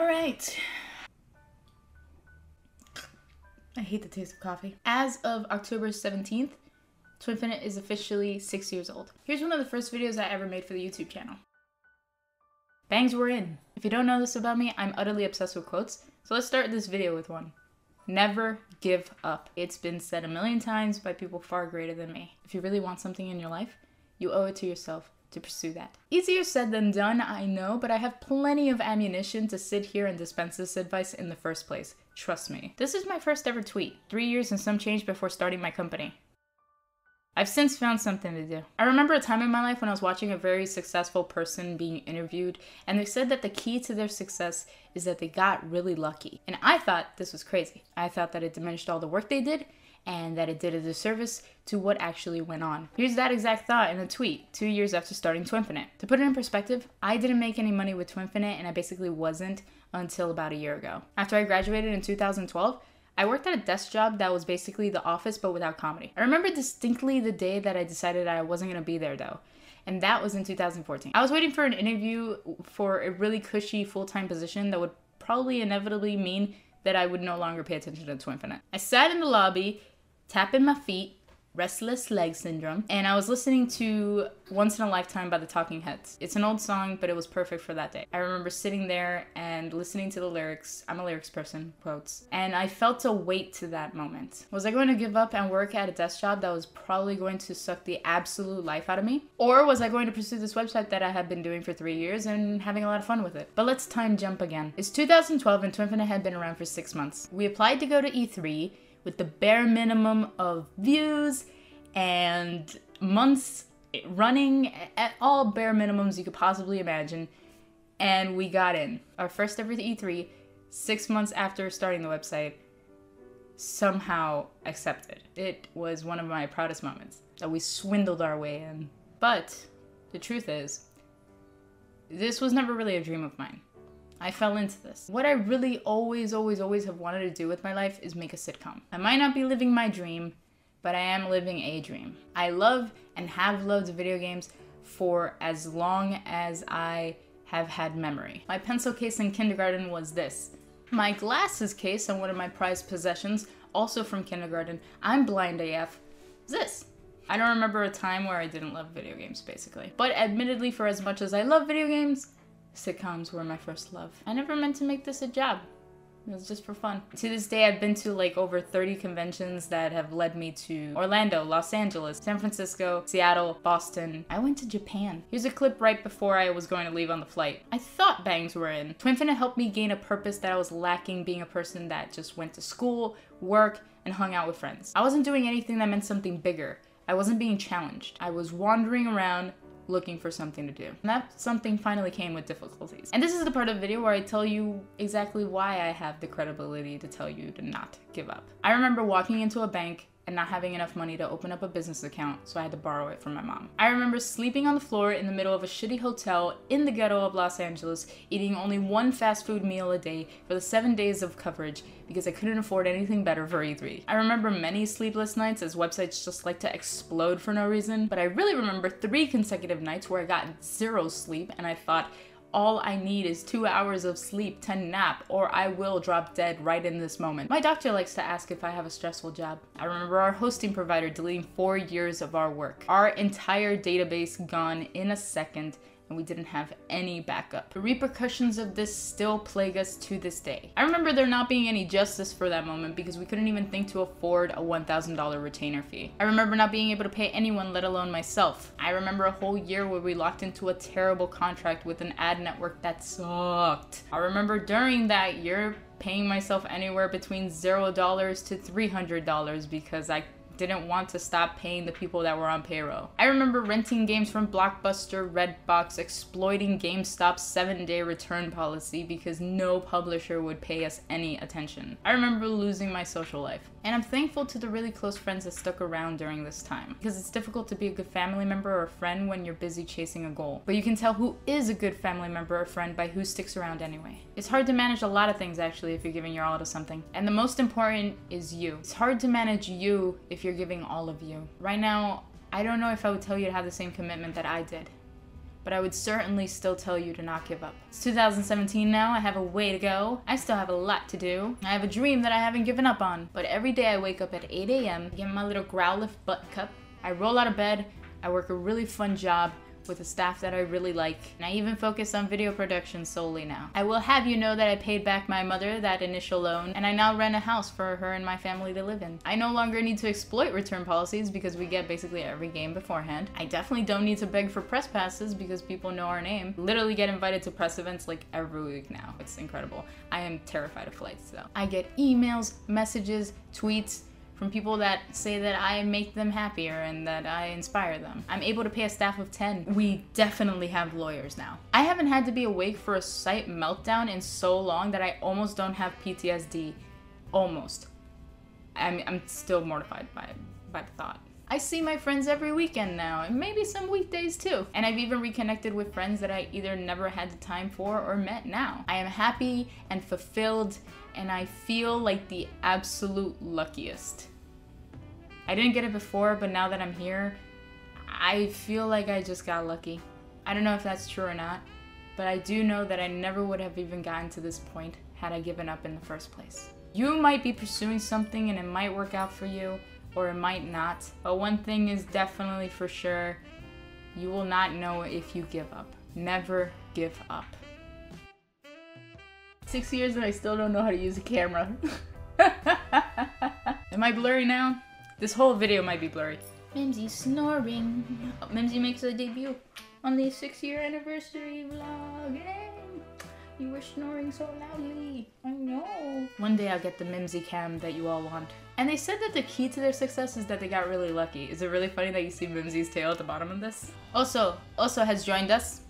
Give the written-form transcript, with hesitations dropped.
All right. I hate the taste of coffee. As of October 17th, Twinfinite is officially 6 years old. Here's one of the first videos I ever made for the YouTube channel. Bangs were in. If you don't know this about me, I'm utterly obsessed with quotes, so let's start this video with one. Never give up. It's been said a million times by people far greater than me. If you really want something in your life, you owe it to yourself to pursue that. Easier said than done, I know, but I have plenty of ammunition to sit here and dispense this advice in the first place. Trust me. This is my first ever tweet, 3 years and some change before starting my company. I've since found something to do. I remember a time in my life when I was watching a very successful person being interviewed, and they said that the key to their success is that they got really lucky. And I thought this was crazy. I thought that it diminished all the work they did, and that it did a disservice to what actually went on. Here's that exact thought in a tweet 2 years after starting Twinfinite. To put it in perspective, I didn't make any money with Twinfinite, and I basically wasn't until about a year ago. After I graduated in 2012, I worked at a desk job that was basically The Office but without comedy. I remember distinctly the day that I decided I wasn't gonna be there though, and that was in 2014. I was waiting for an interview for a really cushy full-time position that would probably inevitably mean that I would no longer pay attention to Twinfinite. I sat in the lobby, tapping my feet, restless leg syndrome, and I was listening to Once in a Lifetime by the Talking Heads. It's an old song, but it was perfect for that day. I remember sitting there and listening to the lyrics. I'm a lyrics person, quotes. And I felt a weight to that moment. Was I going to give up and work at a desk job that was probably going to suck the absolute life out of me? Or was I going to pursue this website that I had been doing for 3 years and having a lot of fun with it? But let's time jump again. It's 2012 and Twinfinite had been around for 6 months. We applied to go to E3 with the bare minimum of views and months running at all bare minimums you could possibly imagine, and we got in. Our first ever E3, 6 months after starting the website, somehow accepted. It was one of my proudest moments that we swindled our way in. But the truth is, this was never really a dream of mine. I fell into this. What I really always have wanted to do with my life is make a sitcom. I might not be living my dream, but I am living a dream. I love and have loved video games for as long as I have had memory. My pencil case in kindergarten was this. My glasses case and one of my prized possessions, also from kindergarten, I'm blind AF, is this. I don't remember a time where I didn't love video games, basically. But admittedly, for as much as I love video games, sitcoms were my first love. I never meant to make this a job. It was just for fun. To this day, I've been to like over 30 conventions that have led me to Orlando, Los Angeles, San Francisco, Seattle, Boston. I went to Japan. Here's a clip right before I was going to leave on the flight. I thought bangs were in. Twinfinite helped me gain a purpose that I was lacking, being a person that just went to school, work, and hung out with friends. I wasn't doing anything that meant something bigger. I wasn't being challenged. I was wandering around looking for something to do. And that something finally came with difficulties. And this is the part of the video where I tell you exactly why I have the credibility to tell you to not give up. I remember walking into a bank and not having enough money to open up a business account, so I had to borrow it from my mom. I remember sleeping on the floor in the middle of a shitty hotel in the ghetto of Los Angeles, eating only one fast food meal a day for the 7 days of coverage because I couldn't afford anything better for E3. I remember many sleepless nights as websites just like to explode for no reason, but I really remember 3 consecutive nights where I got 0 sleep and I thought, all I need is 2 hours of sleep to nap, or I will drop dead right in this moment. My doctor likes to ask if I have a stressful job. I remember our hosting provider deleting 4 years of our work. Our entire database gone in a second, and we didn't have any backup. The repercussions of this still plague us to this day. I remember there not being any justice for that moment because we couldn't even think to afford a $1,000 retainer fee. I remember not being able to pay anyone, let alone myself. I remember a whole year where we locked into a terrible contract with an ad network that sucked. I remember during that year paying myself anywhere between $0 to $300 because I didn't want to stop paying the people that were on payroll. I remember renting games from Blockbuster, Redbox, exploiting GameStop's 7-day return policy because no publisher would pay us any attention. I remember losing my social life. And I'm thankful to the really close friends that stuck around during this time, because it's difficult to be a good family member or a friend when you're busy chasing a goal. But you can tell who is a good family member or friend by who sticks around anyway. It's hard to manage a lot of things actually if you're giving your all to something. And the most important is you. It's hard to manage you if you're giving all of you. Right now, I don't know if I would tell you to have the same commitment that I did. but I would certainly still tell you to not give up. It's 2017 now, I have a way to go. I still have a lot to do. I have a dream that I haven't given up on. But every day I wake up at 8 a.m., get my little Growlithe butt cup, I roll out of bed, I work a really fun job with a staff that I really like, and I even focus on video production solely now. I will have you know that I paid back my mother that initial loan, and I now rent a house for her and my family to live in. I no longer need to exploit return policies because we get basically every game beforehand. I definitely don't need to beg for press passes because people know our name. Literally get invited to press events like every week now. It's incredible. I am terrified of flights though. I get emails, messages, tweets, from people that say that I make them happier and that I inspire them. I'm able to pay a staff of 10. We definitely have lawyers now. I haven't had to be awake for a site meltdown in so long that I almost don't have PTSD. Almost. I'm still mortified by the thought. I see my friends every weekend now, and maybe some weekdays too. And I've even reconnected with friends that I either never had the time for or met now. I am happy and fulfilled, and I feel like the absolute luckiest. I didn't get it before, but now that I'm here, I feel like I just got lucky. I don't know if that's true or not, but I do know that I never would have even gotten to this point had I given up in the first place. You might be pursuing something and it might work out for you, or it might not, but one thing is definitely for sure, you will not know if you give up. Never give up. 6 years and I still don't know how to use a camera. Am I blurry now? This whole video might be blurry. Mimsy's snoring. Oh, Mimsy makes a debut on the 6-year anniversary vlog. Yay! You were snoring so loudly. I know. One day I'll get the Mimsy cam that you all want. And they said that the key to their success is that they got really lucky. Is it really funny that you see Mimsy's tail at the bottom of this? Also has joined us